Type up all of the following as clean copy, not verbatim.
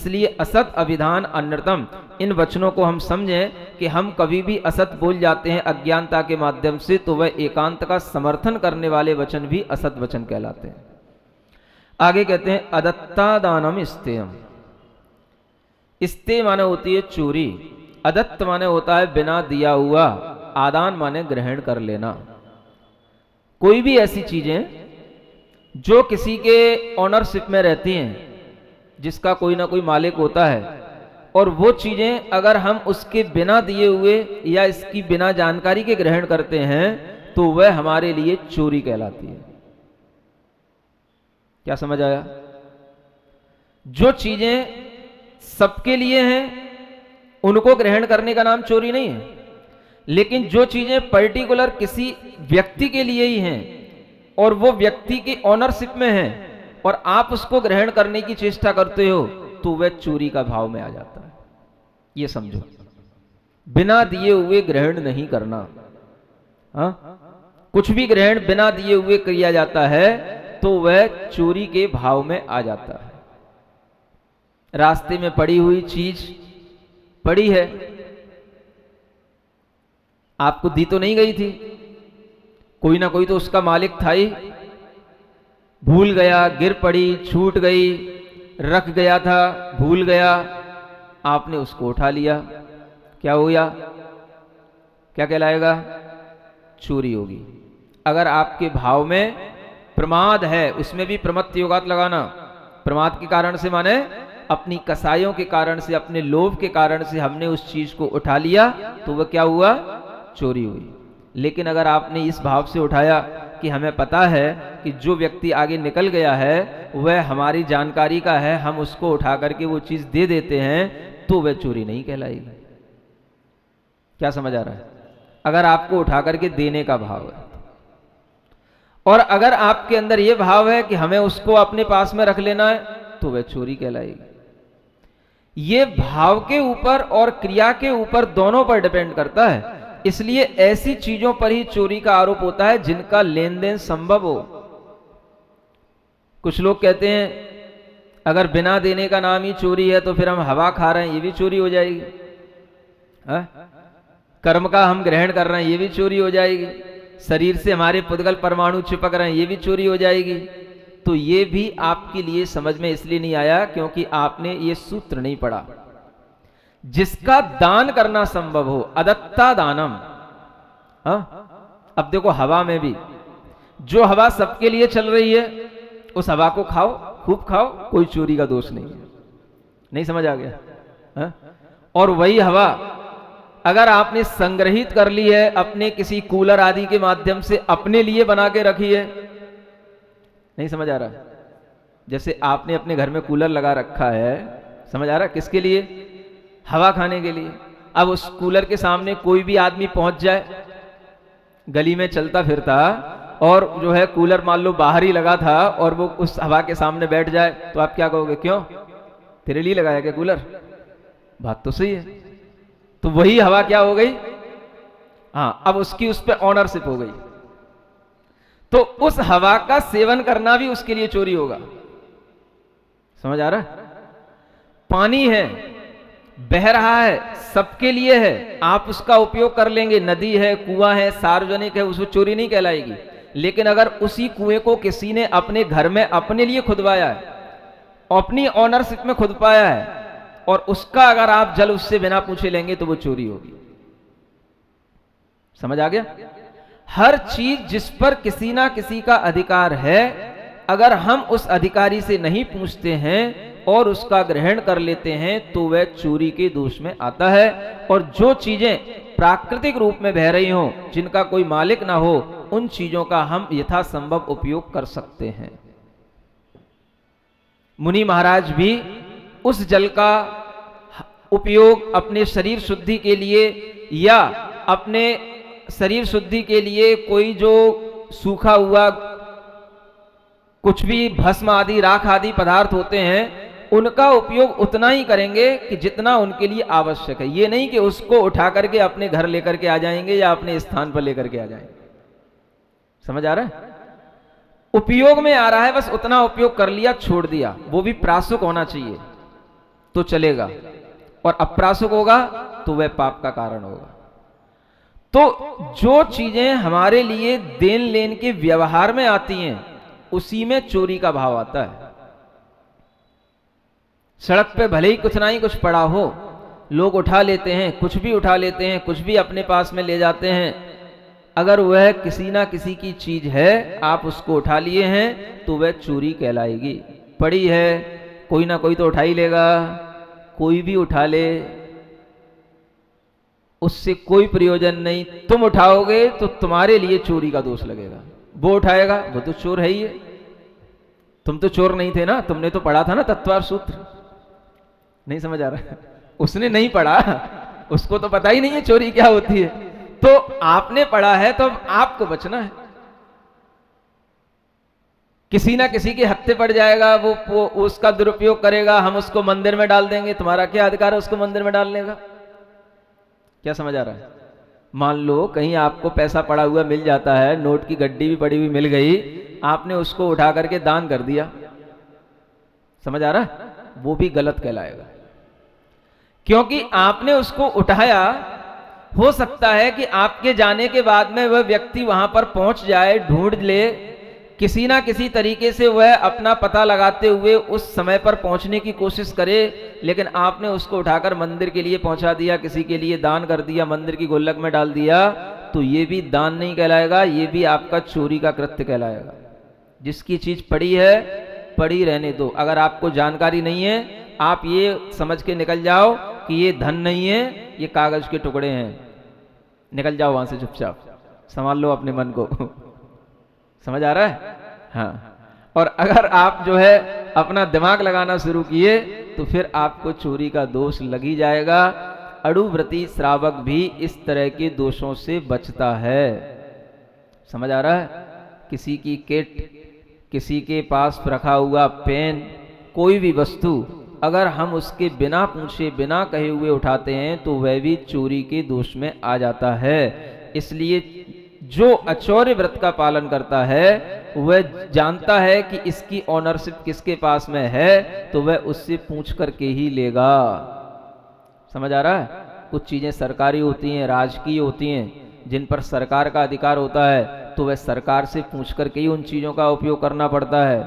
इसलिए असत अभिधान अन्यतम, इन वचनों को हम समझें कि हम कभी भी असत बोल जाते हैं अज्ञानता के माध्यम से, तो वह एकांत का समर्थन करने वाले वचन भी असत वचन कहलाते हैं। आगे कहते हैं अदत्ता दानम स्तेयम। स्ते माने होती है चोरी, अदत्त माने होता है बिना दिया हुआ, आदान माने ग्रहण कर लेना। कोई भी ऐसी चीजें जो किसी के ऑनरशिप में रहती हैं, जिसका कोई ना कोई मालिक होता है, और वो चीजें अगर हम उसके बिना दिए हुए या इसकी बिना जानकारी के ग्रहण करते हैं तो वह हमारे लिए चोरी कहलाती है। क्या समझ आया? जो चीजें सबके लिए हैं उनको ग्रहण करने का नाम चोरी नहीं है, लेकिन जो चीजें पर्टिकुलर किसी व्यक्ति के लिए ही हैं और वो व्यक्ति की ऑनरशिप में है और आप उसको ग्रहण करने की चेष्टा करते हो, तो वह चोरी का भाव में आ जाता है। ये समझो, बिना दिए हुए ग्रहण नहीं करना। हाँ, कुछ भी ग्रहण बिना दिए हुए किया जाता है तो वह चोरी के भाव में आ जाता है। रास्ते में पड़ी हुई चीज पड़ी है, आपको दी तो नहीं गई थी, कोई ना कोई तो उसका मालिक था ही, भूल गया, गिर पड़ी, छूट गई, रख गया था, भूल गया, आपने उसको उठा लिया, क्या हो गया? क्या कहलाएगा? चोरी होगी। अगर आपके भाव में प्रमाद है, उसमें भी प्रमत्त योगात लगाना, प्रमाद के कारण से माने अपनी कसाइयों के कारण से, अपने लोभ के कारण से हमने उस चीज को उठा लिया, तो वह क्या हुआ? चोरी हुई। लेकिन अगर आपने इस भाव से उठाया कि हमें पता है कि जो व्यक्ति आगे निकल गया है वह हमारी जानकारी का है, हम उसको उठा करके वो चीज दे देते हैं, तो वह चोरी नहीं कहलाएगी। क्या समझ आ रहा है? अगर आपको उठा करके देने का भाव है, और अगर आपके अंदर यह भाव है कि हमें उसको अपने पास में रख लेना है, तो वह चोरी कहलाएगी। ये भाव के ऊपर और क्रिया के ऊपर दोनों पर डिपेंड करता है। इसलिए ऐसी चीजों पर ही चोरी का आरोप होता है जिनका लेन देन संभव हो। कुछ लोग कहते हैं अगर बिना देने का नाम ही चोरी है तो फिर हम हवा खा रहे हैं, ये भी चोरी हो जाएगी। कर्म का हम ग्रहण कर रहे हैं, ये भी चोरी हो जाएगी। शरीर से हमारे पुद्गल परमाणु चिपक रहे हैं, ये भी चोरी हो जाएगी। तो ये भी आपके लिए समझ में इसलिए नहीं आया क्योंकि आपने ये सूत्र नहीं पढ़ा। जिसका दान करना संभव हो, अदत्ता दानम। अब देखो, हवा में भी जो हवा सबके लिए चल रही है उस हवा को खाओ, खूब खाओ, कोई चोरी का दोष नहीं है। नहीं समझ आ गया? और वही हवा अगर आपने संग्रहित कर ली है अपने किसी कूलर आदि के माध्यम से, अपने लिए बना के रखी है, नहीं समझ आ रहा? जैसे आपने अपने घर में कूलर लगा रखा है, समझ आ रहा? किसके लिए? हवा खाने के लिए। अब उस कूलर के सामने कोई भी आदमी पहुंच जाए, गली में चलता फिरता, और जो है कूलर मान लो बाहर ही लगा था और वो उस हवा के सामने बैठ जाए, तो आप क्या कहोगे? क्यों, तेरे लिए लगाया क्या कूलर? बात तो सही है। तो वही हवा क्या हो गई? हाँ, अब उसकी उस पर ऑनरशिप हो गई, तो उस हवा का सेवन करना भी उसके लिए चोरी होगा। समझ आ रहा है? पानी है, बह रहा है, सबके लिए है, आप उसका उपयोग कर लेंगे, नदी है, कुआं है, सार्वजनिक है, उसको चोरी नहीं कहलाएगी। लेकिन अगर उसी कुएं को किसी ने अपने घर में अपने लिए खुदवाया है, अपनी ऑनरशिप में खुदवाया है, और उसका अगर आप जल उससे बिना पूछे लेंगे तो वो चोरी होगी। समझ आ गया? हर चीज जिस पर किसी ना किसी का अधिकार है, अगर हम उस अधिकारी से नहीं पूछते हैं और उसका ग्रहण कर लेते हैं तो वह चोरी के दोष में आता है। और जो चीजें प्राकृतिक रूप में बह रही हों, जिनका कोई मालिक ना हो, उन चीजों का हम यथासंभव उपयोग कर सकते हैं। मुनि महाराज भी उस जल का उपयोग अपने शरीर शुद्धि के लिए या अपने शरीर शुद्धि के लिए कोई जो सूखा हुआ कुछ भी भस्म आदि राख आदि पदार्थ होते हैं, उनका उपयोग उतना ही करेंगे कि जितना उनके लिए आवश्यक है। ये नहीं कि उसको उठा करके अपने घर लेकर के आ जाएंगे या अपने स्थान पर लेकर के आ जाएंगे। समझ आ रहा है? उपयोग में आ रहा है, बस उतना उपयोग कर लिया, छोड़ दिया, वो भी प्रासुक होना चाहिए। तो चलेगा, और अप्रासुक होगा तो वह पाप का कारण होगा। तो जो चीजें हमारे लिए देन लेन के व्यवहार में आती हैं, उसी में चोरी का भाव आता है। सड़क पे भले ही कुछ ना ही कुछ पड़ा हो, लोग उठा लेते हैं, कुछ भी उठा लेते हैं, कुछ भी अपने पास में ले जाते हैं। अगर वह किसी ना किसी की चीज है, आप उसको उठा लिए हैं, तो वह चोरी कहलाएगी। पड़ी है, कोई ना कोई तो उठा ही लेगा, कोई भी उठा ले, उससे कोई प्रयोजन नहीं। तुम उठाओगे तो तुम्हारे लिए चोरी का दोष लगेगा। वो उठाएगा, वो तो चोर है ही है। तुम तो चोर नहीं थे ना, तुमने तो पढ़ा था ना तत्वार सूत्र। नहीं समझ आ रहा है? उसने नहीं पढ़ा, उसको तो पता ही नहीं है चोरी क्या होती है। तो आपने पढ़ा है, तो अब आपको बचना है। किसी ना किसी के हत्थे पड़ जाएगा, वो उसका दुरुपयोग करेगा, हम उसको मंदिर में डाल देंगे। तुम्हारा क्या अधिकार है उसको मंदिर में डालने का? क्या समझ आ रहा है? मान लो कहीं आपको पैसा पड़ा हुआ मिल जाता है, नोट की गड्डी भी पड़ी हुई मिल गई, आपने उसको उठा करके दान कर दिया, समझ आ रहा है? वो भी गलत कहलाएगा, क्योंकि आपने उसको उठाया। हो सकता है कि आपके जाने के बाद में वह व्यक्ति वहां पर पहुंच जाए, ढूंढ ले, किसी ना किसी तरीके से वह अपना पता लगाते हुए उस समय पर पहुंचने की कोशिश करे, लेकिन आपने उसको उठाकर मंदिर के लिए पहुंचा दिया, किसी के लिए दान कर दिया, मंदिर की गुल्लक में डाल दिया, तो ये भी दान नहीं कहलाएगा, ये भी आपका चोरी का कृत्य कहलाएगा। जिसकी चीज पड़ी है, पड़ी रहने दो। अगर आपको जानकारी नहीं है, आप ये समझ के निकल जाओ कि ये धन नहीं है, ये कागज के टुकड़े हैं, निकल जाओ वहां से चुपचाप, संभाल लो अपने मन को। समझ आ रहा है? हाँ। और अगर आप जो है अपना दिमाग लगाना शुरू किए, तो फिर आपको चोरी का दोष लग ही जाएगा। अड़ुव्रती श्रावक भी इस तरह के दोषों से बचता है। समझ आ रहा है? किसी की किट, किसी के पास रखा हुआ पेन, कोई भी वस्तु अगर हम उसके बिना पूछे, बिना कहे हुए उठाते हैं, तो वह भी चोरी के दोष में आ जाता है। इसलिए जो अचौर्य व्रत का पालन करता है, वह जानता है कि इसकी ऑनरशिप किसके पास में है, तो वह उससे पूछ करके ही लेगा। समझ आ रहा है? कुछ चीजें सरकारी होती हैं, राजकीय होती हैं, जिन पर सरकार का अधिकार होता है, तो वह सरकार से पूछ करके ही उन चीजों का उपयोग करना पड़ता है।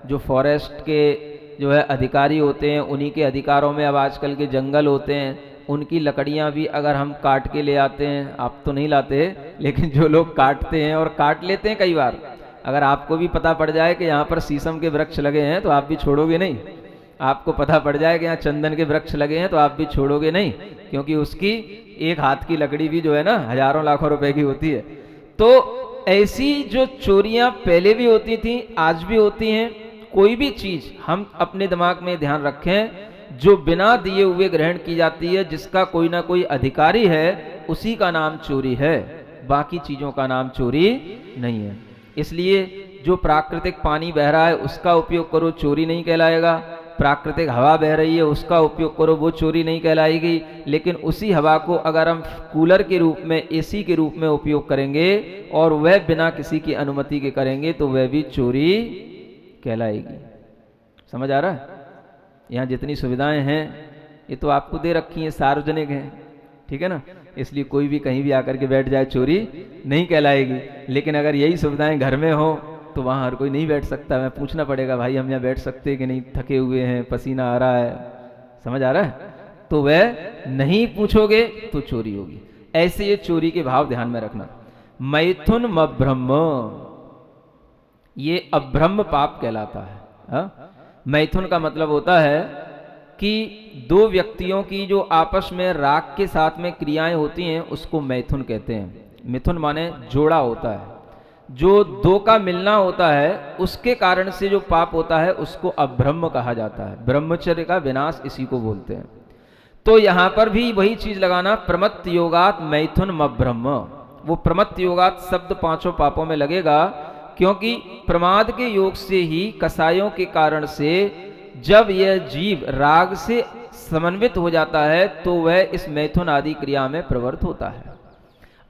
जो फॉरेस्ट के जो है अधिकारी होते हैं, उन्हीं के अधिकारों में अब आजकल के जंगल होते हैं, उनकी लकड़ियां भी अगर हम काट के ले आते हैं, आप तो नहीं लाते, लेकिन जो लोग काटते हैं और काट लेते हैं कई बार, अगर आपको भी पता पड़ जाए कि यहाँ पर शीशम के वृक्ष लगे हैं, तो आप भी छोड़ोगे नहीं। आपको पता पड़ जाए कि यहाँ चंदन के वृक्ष लगे हैं, तो आप भी छोड़ोगे नहीं, क्योंकि उसकी एक हाथ की लकड़ी भी जो है ना, हजारों लाखों रुपए की होती है। तो ऐसी जो चोरियां पहले भी होती थी, आज भी होती हैं। कोई भी चीज हम अपने दिमाग में ध्यान रखें, जो बिना दिए हुए ग्रहण की जाती है, जिसका कोई ना कोई अधिकारी है, उसी का नाम चोरी है, बाकी चीजों का नाम चोरी नहीं है। इसलिए जो प्राकृतिक पानी बह रहा है उसका उपयोग करो, चोरी नहीं कहलाएगा। प्राकृतिक हवा बह रही है उसका उपयोग करो, वो चोरी नहीं कहलाएगी। लेकिन उसी हवा को अगर हम कूलर के रूप में, एसी के रूप में उपयोग करेंगे और वह बिना किसी की अनुमति के करेंगे, तो वह भी चोरी कहलाएगी। समझ आ रहा है? यहाँ जितनी सुविधाएं हैं ये तो आपको दे रखी हैं, सार्वजनिक हैं, ठीक है ना, इसलिए कोई भी कहीं भी आकर के बैठ जाए चोरी नहीं कहलाएगी। लेकिन अगर यही सुविधाएं घर में हो तो वहाँ हर कोई नहीं बैठ सकता। मैं पूछना पड़ेगा, भाई हम यहाँ बैठ सकते हैं कि नहीं, थके हुए हैं, पसीना आ रहा है, समझ आ रहा है? तो वह नहीं पूछोगे तो चोरी होगी। ऐसे ये चोरी के भाव ध्यान में रखना। मैथुन अब्रह्म, ये अब्रह्म पाप कहलाता है। हा? मैथुन का मतलब होता है कि दो व्यक्तियों की जो आपस में राग के साथ में क्रियाएं होती हैं, उसको मैथुन कहते हैं। मिथुन माने जोड़ा होता है, जो दो का मिलना होता है, उसके कारण से जो पाप होता है उसको अब्रह्म कहा जाता है। ब्रह्मचर्य का विनाश इसी को बोलते हैं। तो यहां पर भी वही चीज लगाना, प्रमत्त योगात मैथुन अब्रह्म। वो प्रमत्त योगात शब्द पांचों पापों में लगेगा, क्योंकि प्रमाद के योग से ही, कसायों के कारण से जब यह जीव राग से समन्वित हो जाता है, तो वह इस मैथुन आदि क्रिया में प्रवृत्त होता है।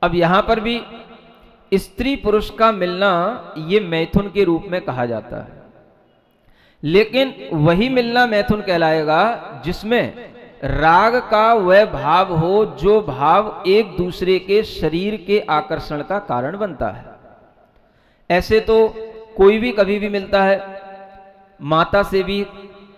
अब यहां पर भी स्त्री पुरुष का मिलना ये मैथुन के रूप में कहा जाता है। लेकिन वही मिलना मैथुन कहलाएगा जिसमें राग का वह भाव हो जो भाव एक दूसरे के शरीर के आकर्षण का कारण बनता है। ऐसे तो कोई भी कभी भी मिलता है, माता से भी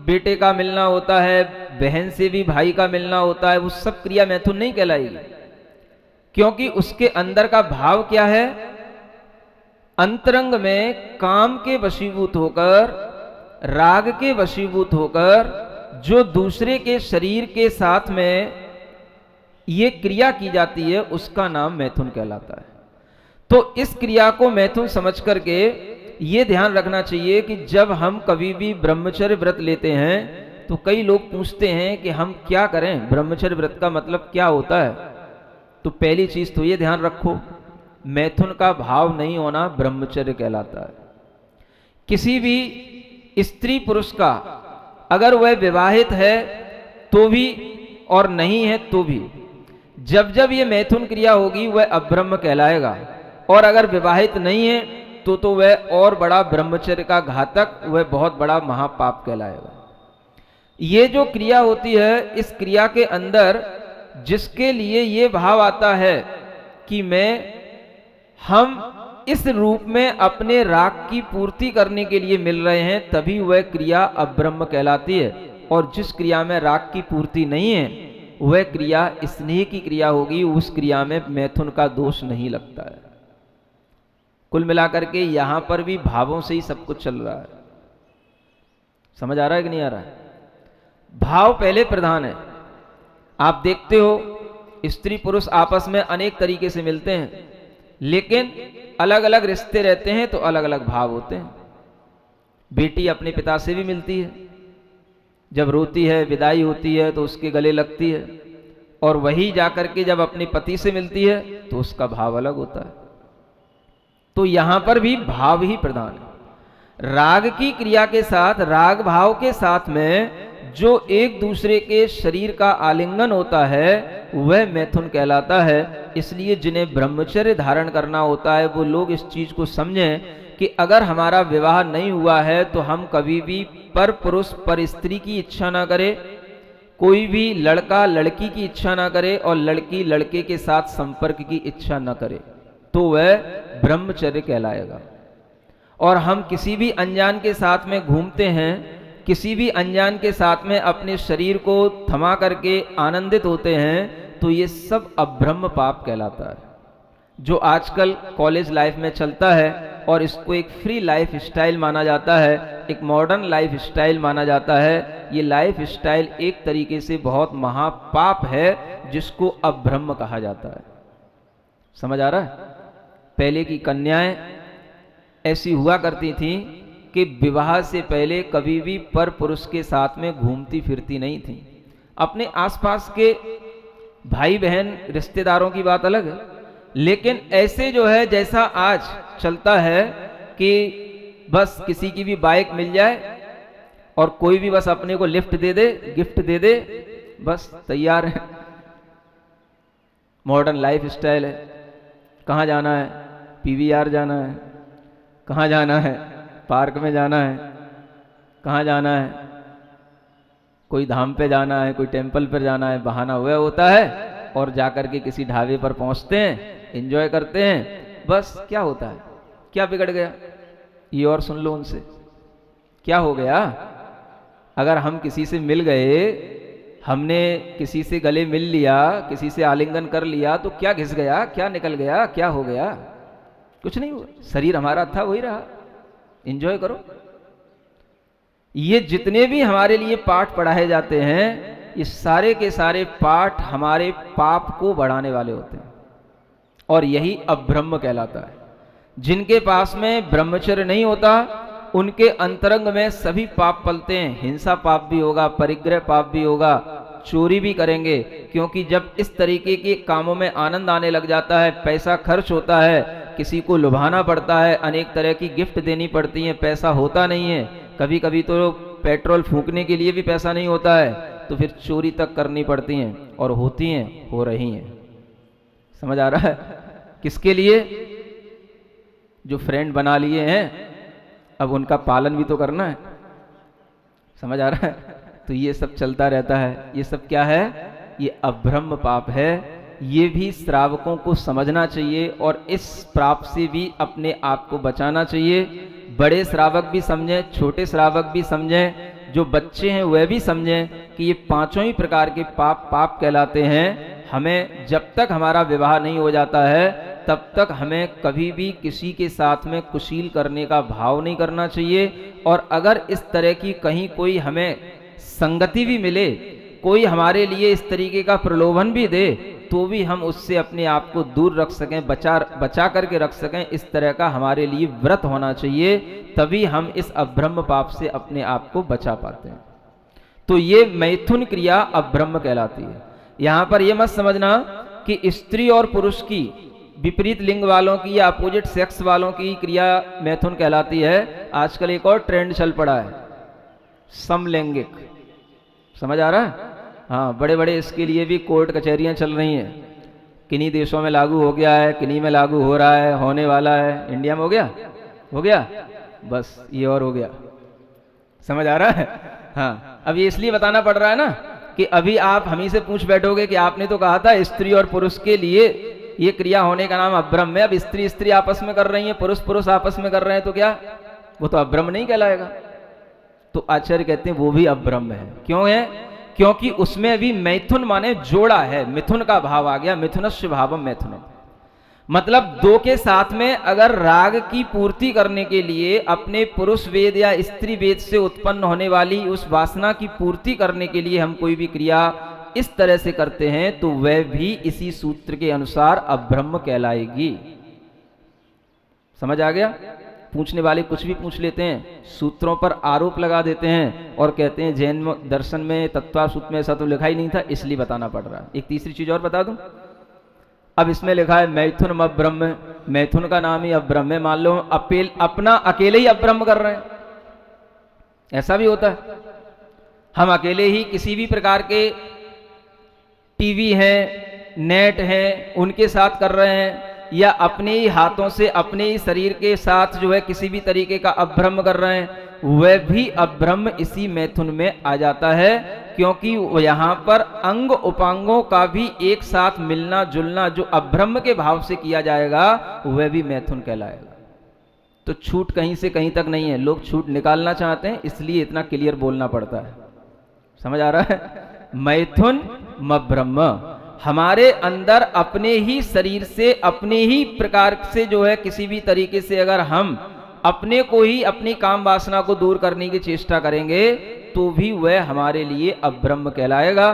बेटे का मिलना होता है, बहन से भी भाई का मिलना होता है, वो सब क्रिया मैथुन नहीं कहलाएगी, क्योंकि उसके अंदर का भाव क्या है, अंतरंग में काम के वशीभूत होकर, राग के वशीभूत होकर जो दूसरे के शरीर के साथ में ये क्रिया की जाती है उसका नाम मैथुन कहलाता है। तो इस क्रिया को मैथुन समझ करके ये ध्यान रखना चाहिए कि जब हम कभी भी ब्रह्मचर्य व्रत लेते हैं तो कई लोग पूछते हैं कि हम क्या करें, ब्रह्मचर्य व्रत का मतलब क्या होता है। तो पहली चीज तो ये ध्यान रखो, मैथुन का भाव नहीं होना ब्रह्मचर्य कहलाता है। किसी भी स्त्री पुरुष का अगर वह विवाहित है तो भी और नहीं है तो भी, जब जब ये मैथुन क्रिया होगी वह अब्रह्म कहलाएगा, और अगर विवाहित नहीं है तो वह और बड़ा ब्रह्मचर्य का घातक, वह बहुत बड़ा महापाप कहलाएगा। ये जो क्रिया होती है, इस क्रिया के अंदर जिसके लिए ये भाव आता है कि हम इस रूप में अपने राग की पूर्ति करने के लिए मिल रहे हैं, तभी वह क्रिया अब्रह्म कहलाती है। और जिस क्रिया में राग की पूर्ति नहीं है वह क्रिया स्नेह की क्रिया होगी, उस क्रिया में मैथुन का दोष नहीं लगता है। कुल मिलाकर के यहां पर भी भावों से ही सब कुछ चल रहा है। समझ आ रहा है कि नहीं आ रहा है? भाव पहले प्रधान है। आप देखते हो स्त्री पुरुष आपस में अनेक तरीके से मिलते हैं, लेकिन अलग अलग रिश्ते रहते हैं तो अलग अलग भाव होते हैं। बेटी अपने पिता से भी मिलती है, जब रोती है, विदाई होती है तो उसके गले लगती है, और वही जाकर के जब अपने पति से मिलती है तो उसका भाव अलग होता है। तो यहां पर भी भाव ही प्रधान है। राग की क्रिया के साथ, राग भाव के साथ में जो एक दूसरे के शरीर का आलिंगन होता है वह मैथुन कहलाता है। इसलिए जिन्हें ब्रह्मचर्य धारण करना होता है वो लोग इस चीज को समझें कि अगर हमारा विवाह नहीं हुआ है तो हम कभी भी पर पुरुष पर स्त्री की इच्छा ना करें, कोई भी लड़का लड़की की इच्छा ना करे और लड़की लड़के के साथ संपर्क की इच्छा ना करे, तो वह ब्रह्मचर्य कहलाएगा। और हम किसी भी अनजान के साथ में घूमते हैं, किसी भी अनजान के साथ में अपने शरीर को थमा करके आनंदित होते हैं, तो ये सब अब्रह्म पाप कहलाता है। जो आजकल कॉलेज लाइफ में चलता है और इसको एक फ्री लाइफ स्टाइल माना जाता है, एक मॉडर्न लाइफ स्टाइल माना जाता है, ये लाइफ स्टाइल एक तरीके से बहुत महापाप है जिसको अब्रह्म कहा जाता है। समझ आ रहा है? पहले की कन्याएं ऐसी हुआ करती थीं कि विवाह से पहले कभी भी पर पुरुष के साथ में घूमती फिरती नहीं थीं। अपने आसपास के भाई बहन रिश्तेदारों की बात अलग है, लेकिन ऐसे जो है जैसा आज चलता है कि बस किसी की भी बाइक मिल जाए और कोई भी बस अपने को लिफ्ट दे दे, गिफ्ट दे दे, बस तैयार है। मॉडर्न लाइफ स्टाइल है। कहाँ जाना है? पीवीआर जाना है। कहाँ जाना है? पार्क में जाना है। कहाँ जाना है? कोई धाम पे जाना है, कोई टेंपल पर जाना है। बहाना हुआ होता है और जाकर के किसी ढाबे पर पहुंचते हैं, एंजॉय करते हैं। बस क्या होता है? क्या बिगड़ गया? ये और सुन लो उनसे, क्या हो गया? अगर हम किसी से मिल गए, हमने किसी से गले मिल लिया, किसी से आलिंगन कर लिया, तो क्या घिस गया? क्या निकल गया? क्या हो गया? कुछ नहीं हुआ। शरीर हमारा था, वही रहा। एंजॉय करो। ये जितने भी हमारे लिए पाठ पढ़ाए जाते हैं, ये सारे के सारे पाठ हमारे पाप को बढ़ाने वाले होते हैं, और यही अब्रह्म कहलाता है। जिनके पास में ब्रह्मचर्य नहीं होता, उनके अंतरंग में सभी पाप पलते हैं। हिंसा पाप भी होगा, परिग्रह पाप भी होगा, चोरी भी करेंगे, क्योंकि जब इस तरीके के कामों में आनंद आने लग जाता है, पैसा खर्च होता है, किसी को लुभाना पड़ता है, अनेक तरह की गिफ्ट देनी पड़ती है, पैसा होता नहीं है, कभी कभी तो पेट्रोल फूंकने के लिए भी पैसा नहीं होता है, तो फिर चोरी तक करनी पड़ती हैं, और होती हैं, हो रही हैं। समझ आ रहा है? किसके लिए? जो फ्रेंड बना लिए हैं, अब उनका पालन भी तो करना है। समझ आ रहा है? तो ये सब चलता रहता है। ये सब क्या है? ये अब्रह्म पाप है। ये भी श्रावकों को समझना चाहिए और इस पाप से भी अपने आप को बचाना चाहिए। बड़े श्रावक भी समझें, छोटे श्रावक भी समझें, जो बच्चे हैं वह भी समझें कि ये पांचों ही प्रकार के पाप कहलाते हैं। हमें जब तक हमारा विवाह नहीं हो जाता है तब तक हमें कभी भी किसी के साथ में कुशील करने का भाव नहीं करना चाहिए। और अगर इस तरह की कहीं कोई हमें संगति भी मिले, कोई हमारे लिए इस तरीके का प्रलोभन भी दे, तो भी हम उससे अपने आप को दूर रख सकें, बचा करके रख सकें। इस तरह का हमारे लिए व्रत होना चाहिए, तभी हम इस अब्रह्म पाप से अपने आप को बचा पाते हैं। तो ये मैथुन क्रिया अब्रह्म कहलाती है। यहां पर यह मत समझना कि स्त्री और पुरुष की, विपरीत लिंग वालों की या अपोजिट सेक्स वालों की क्रिया मैथुन कहलाती है। आजकल एक और ट्रेंड चल पड़ा है, समलैंगिक। समझ आ रहा है? हाँ, बड़े बड़े इसके लिए भी कोर्ट कचहरियां चल रही हैं। किन्हीं देशों में लागू हो गया है, किन्हीं में लागू हो रहा है, होने वाला है। इंडिया में हो गया? हो गया? बस ये और हो गया। समझ आ रहा है? हाँ, अब ये इसलिए बताना पड़ रहा है ना कि अभी आप हम ही से पूछ बैठोगे कि आपने तो कहा था स्त्री और पुरुष के लिए ये क्रिया होने का नाम अब्रह्म है। अब स्त्री स्त्री आपस में कर रही है, पुरुष पुरुष आपस में कर रहे हैं, तो क्या वो तो अब्रह्म नहीं कहलाएगा? तो आचार्य कहते हैं वो भी अब्रह्म है। क्यों है? क्योंकि उसमें भी मैथुन माने जोड़ा है, मिथुन का भाव आ गया। मिथुनस्य भावम मैथुनम, मतलब दो के साथ में अगर राग की पूर्ति करने के लिए अपने पुरुष वेद या स्त्री वेद से उत्पन्न होने वाली उस वासना की पूर्ति करने के लिए हम कोई भी क्रिया इस तरह से करते हैं तो वह भी इसी सूत्र के अनुसार अब्रह्म कहलाएगी। समझ आ गया? पूछने वाले कुछ भी पूछ लेते हैं, सूत्रों पर आरोप लगा देते हैं और कहते हैं जैन दर्शन में तत्व सूत्र में ऐसा तो लिखा ही नहीं था, इसलिए बताना पड़ रहा है। एक तीसरी चीज और बता दूं, अब इसमें लिखा है मैथुन अब्रह्म, मैथुन का नाम ही अब्रह्म है। मान लो अपना अकेले ही अब्रह्म कर रहे हैं, ऐसा भी होता है। हम अकेले ही किसी भी प्रकार के टीवी है, नेट है, उनके साथ कर रहे हैं, या अपने ही हाथों से अपने ही शरीर के साथ जो है किसी भी तरीके का अब्रह्म कर रहे हैं, वह भी अब्रह्म इसी मैथुन में आ जाता है। क्योंकि यहां पर अंग उपांगों का भी एक साथ मिलना जुलना जो अब्रह्म के भाव से किया जाएगा वह भी मैथुन कहलाएगा। तो छूट कहीं से कहीं तक नहीं है, लोग छूट निकालना चाहते हैं, इसलिए इतना क्लियर बोलना पड़ता है। समझ आ रहा है? मैथुन ब्रह्म हमारे अंदर अपने ही शरीर से अपने ही प्रकार से जो है किसी भी तरीके से अगर हम अपने को ही अपनी काम वासना को दूर करने की चेष्टा करेंगे तो भी वह हमारे लिए अब्रह्म कहलाएगा।